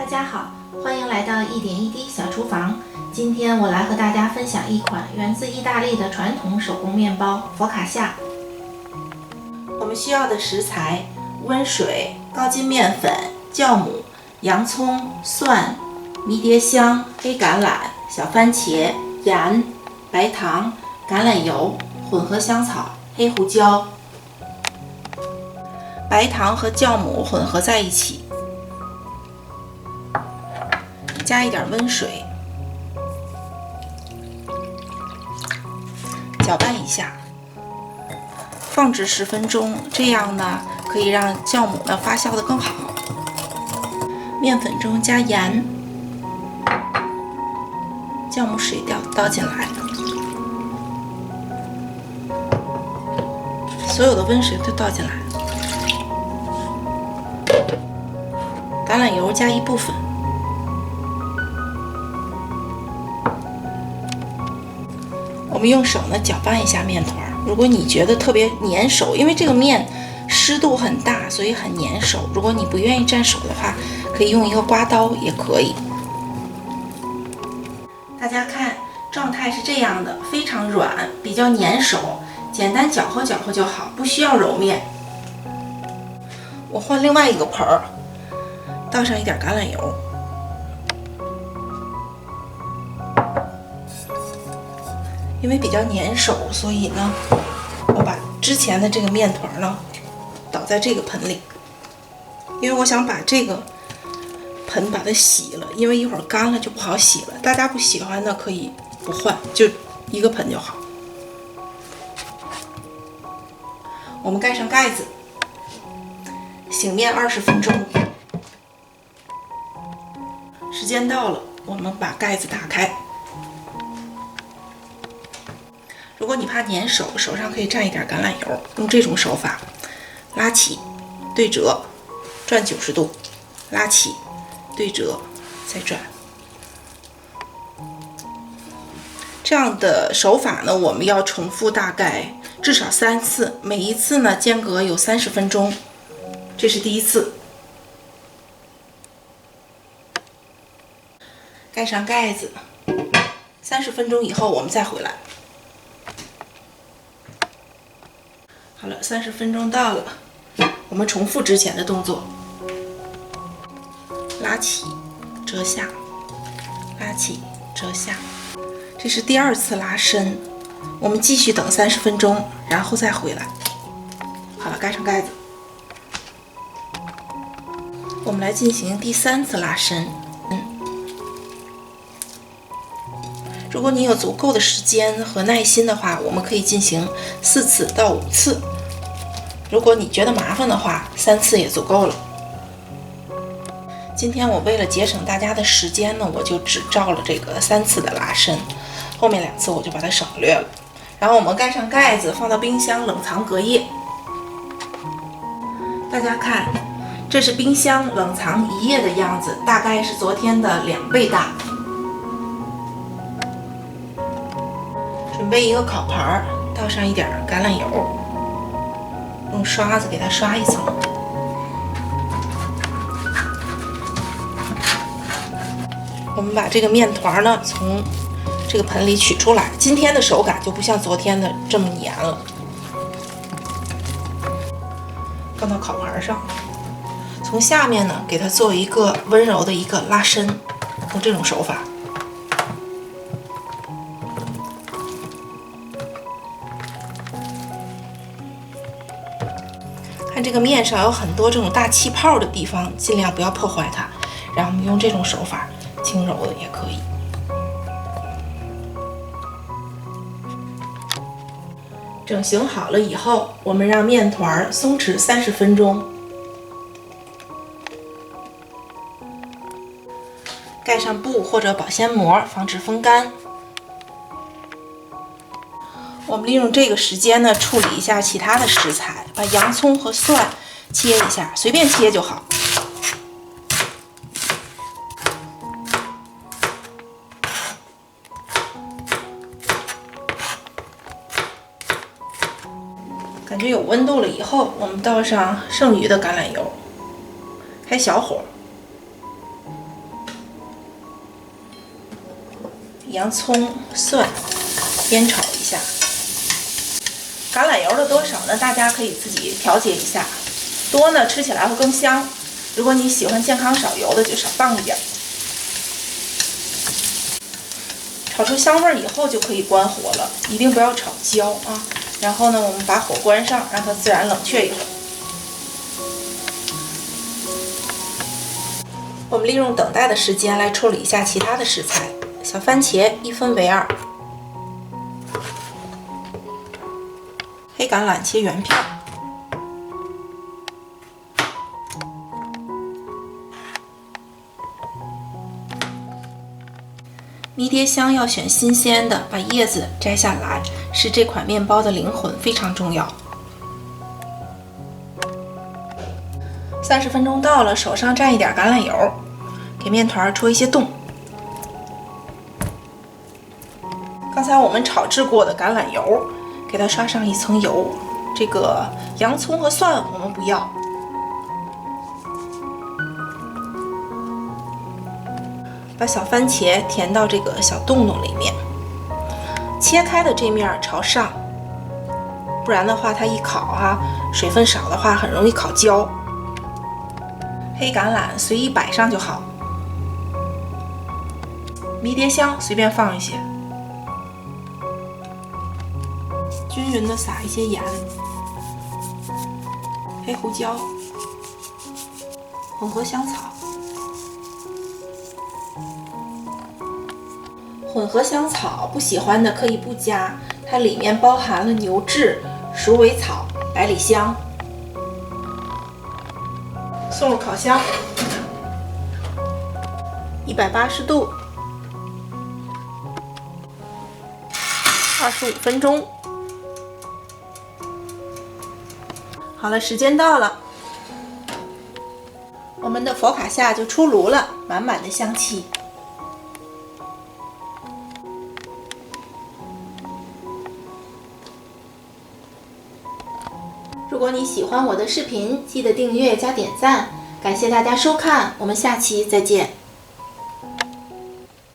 大家好，欢迎来到一点一滴小厨房。今天我来和大家分享一款源自意大利的传统手工面包佛卡夏。我们需要的食材：温水、高筋面粉、酵母、洋葱、蒜、迷迭香、黑橄榄、小番茄、盐、白糖、橄榄油、混合香草、黑胡椒。白糖和酵母混合在一起，加一点温水，搅拌一下，放置10分钟，这样呢可以让酵母呢发酵得更好。面粉中加盐，酵母水倒进来，所有的温水都倒进来，橄榄油加一部分。我们用手呢搅拌一下面团，如果你觉得特别粘手，因为这个面湿度很大，所以很粘手。如果你不愿意蘸手的话，可以用一个刮刀也可以。大家看，状态是这样的，非常软，比较粘手，简单搅和搅和就好，不需要揉面。我换另外一个盆儿，倒上一点橄榄油。因为比较粘手，所以呢，我把之前的这个面团呢倒在这个盆里，因为我想把这个盆把它洗了，因为一会儿干了就不好洗了。大家不喜欢的可以不换，就一个盆就好。我们盖上盖子，醒面20分钟。时间到了，我们把盖子打开。如果你怕粘手，手上可以蘸一点橄榄油，用这种手法，拉起，对折，转90度，拉起，对折，再转。这样的手法呢，我们要重复大概至少3次，每一次呢间隔有30分钟。这是第一次。盖上盖子，30分钟以后我们再回来。好了，30分钟到了，我们重复之前的动作，拉起，折下，拉起，折下。这是第2次拉伸，我们继续等30分钟，然后再回来。好了，盖上盖子。我们来进行第3次拉伸。如果你有足够的时间和耐心的话，我们可以进行4次到5次。如果你觉得麻烦的话，3次也足够了。今天我为了节省大家的时间呢，我就只照了这个3次的拉伸，后面2次我就把它省略了。然后我们盖上盖子，放到冰箱冷藏隔夜。大家看，这是冰箱冷藏1夜的样子，大概是昨天的2倍大。准备一个烤盘，倒上一点橄榄油，用刷子给它刷一层。我们把这个面团呢从这个盆里取出来，今天的手感就不像昨天的这么黏了。放到烤盘上，从下面呢给它做一个温柔的一个拉伸，用这种手法。看这个面上有很多这种大气泡的地方，尽量不要破坏它。然后我们用这种手法轻柔的也可以。整形好了以后，我们让面团松弛30分钟，盖上布或者保鲜膜，防止风干。我们利用这个时间呢，处理一下其他的食材，把洋葱和蒜切一下，随便切就好。感觉有温度了以后，我们倒上剩余的橄榄油，开小火，洋葱、蒜煸炒一下。橄榄油的多少呢？大家可以自己调节一下，多呢吃起来会更香。如果你喜欢健康少油的，就少放一点。炒出香味以后就可以关火了，一定不要炒焦啊。然后呢，我们把火关上，让它自然冷却一会儿。我们利用等待的时间来处理一下其他的食材。小番茄1分为2，黑橄榄切圆片，迷迭香要选新鲜的，把叶子摘下来，是这款面包的灵魂，非常重要。30分钟到了，手上蘸一点橄榄油，给面团戳一些洞。刚才我们炒制过的橄榄油，给它刷上一层油。这个洋葱和蒜我们不要。把小番茄填到这个小洞洞里面，切开的这面朝上，不然的话它一烤啊，水分少的话很容易烤焦。黑橄榄随意摆上就好，迷迭香随便放一些，均匀的撒一些盐，黑胡椒，混合香草。混合香草不喜欢的可以不加，它里面包含了牛至、鼠尾草、百里香。送入烤箱，180度，25分钟。好了，时间到了，我们的佛卡夏就出炉了，满满的香气。如果你喜欢我的视频，记得订阅加点赞，感谢大家收看，我们下期再见。